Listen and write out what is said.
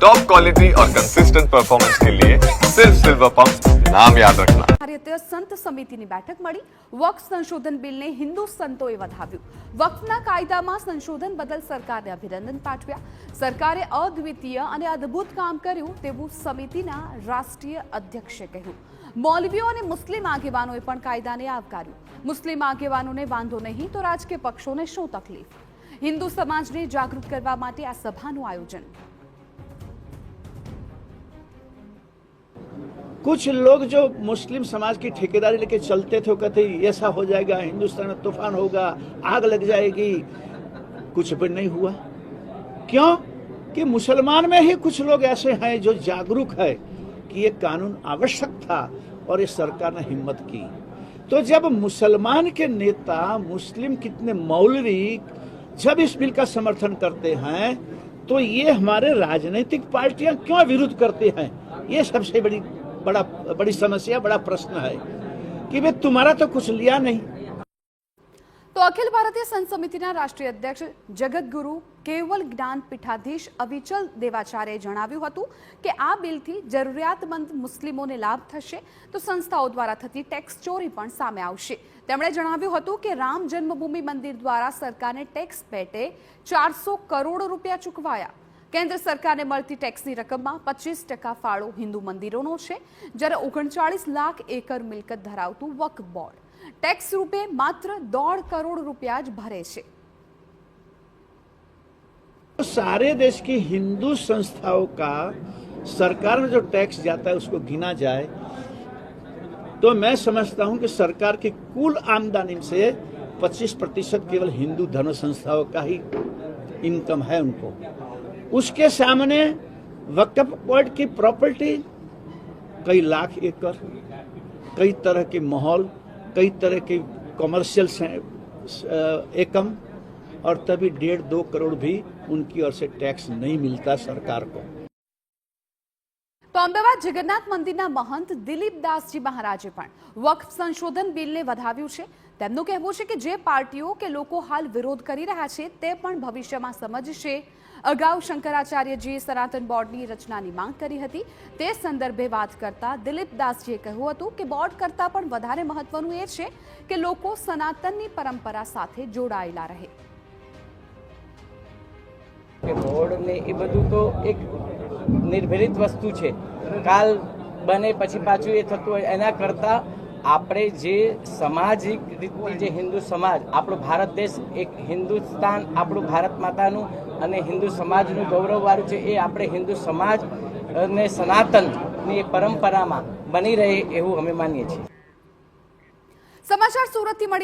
Top quality और consistent performance के लिए सिर्फ सिल्वर पंप नाम याद रखना। ભારતીય સંત સમિતિની બેઠક મળી વક્ફ સંશોધન બિલને હિન્દુ સંતોએ વધાવ્યું। વક્ફના કાયદામાં સંશોધન બદલ સરકારને અભિનંદન પાઠવ્યા। સરકારે અદ્વિતીય અને અદ્ભુત કામ કર્યું તેવું સમિતિના રાષ્ટ્રીય અધ્યક્ષે કહ્યું। મૌલવીઓ અને મુસ્લિમ આગેવાનોએ પણ કાયદાને આવકાર્યું। મુસ્લિમ આગેવાનોને વાંધો નહીં તો રાજકીય પક્ષોને શું તકલીફ? હિન્દુ સમાજને જાગૃત કરવા માટે આ સભાનું આયોજન। कुछ लोग जो मुस्लिम समाज की ठेकेदारी लेके चलते थे वो कहते ऐसा हो जाएगा, हिंदुस्तान में तूफान होगा, आग लग जाएगी। कुछ भी नहीं हुआ। क्यों कि मुसलमान में ही कुछ लोग ऐसे हैं जो जागरूक है कि ये कानून आवश्यक था और ये सरकार ने हिम्मत की। तो जब मुसलमान के नेता, मुस्लिम कितने मौलवी जब इस बिल का समर्थन करते हैं तो ये हमारे राजनीतिक पार्टियां क्यों विरोध करते हैं? ये सबसे बड़ी समस्या, बड़ा प्रश्न है कि भाई तुम्हारा तो कुछ लिया नहीं। तो अखिल भारतीय संत समितिना राष्ट्रीय अध्यक्ष जगतगुरु केवल ज्ञान पीठाधीश अविचल देवाचार्यએ જણાવ્યું હતું કે આ બિલથી જરૂરિયાતમંદ મુસ્લિમોને લાભ થશે તો સંસ્થાઓ દ્વારા થતી ટેક્સ ચોરી પણ સામે આવશે। તેમણે જણાવ્યું હતું કે રામ જન્મભૂમિ મંદિર દ્વારા સરકારને ટેક્સ પેટે 400 કરોડ રૂપિયા ચૂકવાયા। કેન્દ્ર સરકારને મળતી ટેક્સની રકમમાં 25% ફાળો હિન્દુ મંદિરોનો છે, જ્યારે 39 લાખ એકર મિલકત ધરાવતું વક્ફ બોર્ડ ટેક્સ રૂપે માત્ર 1.5 કરોડ રૂપિયા જ ભરે છે। सारे देश की हिंदू संस्थाओं का सरकार में जो टैक्स जाता है उसको गिना जाए तो मैं समझता हूं कि सरकार की कुल आमदनी से 25% केवल हिंदू धर्म संस्थाओं का ही इनकम है उनको। उसके सामने वक्फ बोर्ड की प्रॉपर्टी कई लाख एकड़, कई तरह के माहौल, कई तरह के कमर्शियल एकम और तभी 1.5-2 करोड़ भी उनकी ओर से टैक्स नहीं मिलता सरकार को। તો અમદાવાદ જગન્નાથ મંદિરના મહંત દિલીપ દાસજી મહારાજે પણ વક્ફ સંશોધન બિલને વધાવ્યું છે। તેમનું કહેવું છે કે જે પાર્ટીઓ કે લોકો હાલ વિરોધ કરી રહ્યા છે તે પણ ભવિષ્યમાં સમજશે। અગાઉ શંકરાચાર્યજીએ સનાતન બોર્ડની રચનાની માંગ કરી હતી। તે સંદર્ભે વાત કરતા દિલીપ દાસજીએ કહ્યું હતું કે બોર્ડ કરતાં પણ વધારે મહત્વનું એ છે કે લોકો સનાતનની પરંપરા સાથે જોડાયેલા રહે। બોર્ડ ને એ બધું તો એક નિર્ભરિત વસ્તુ છે, કાલ બને પછી પાછું એ થતું હોય। એના કરતાં આપણે જે સામાજિક રીતે જે હિન્દુ સમાજ, આપણો ભારત દેશ એક હિન્દુસ્તાન આપણું ભારત માતાનું અને હિન્દુ સમાજનું ગૌરવવાળું છે, એ આપણે હિન્દુ સમાજ અને સનાતનની પરંપરામાં બની રહે એવું અમે માનીએ છીએ। સમાચાર સુરતથી મળી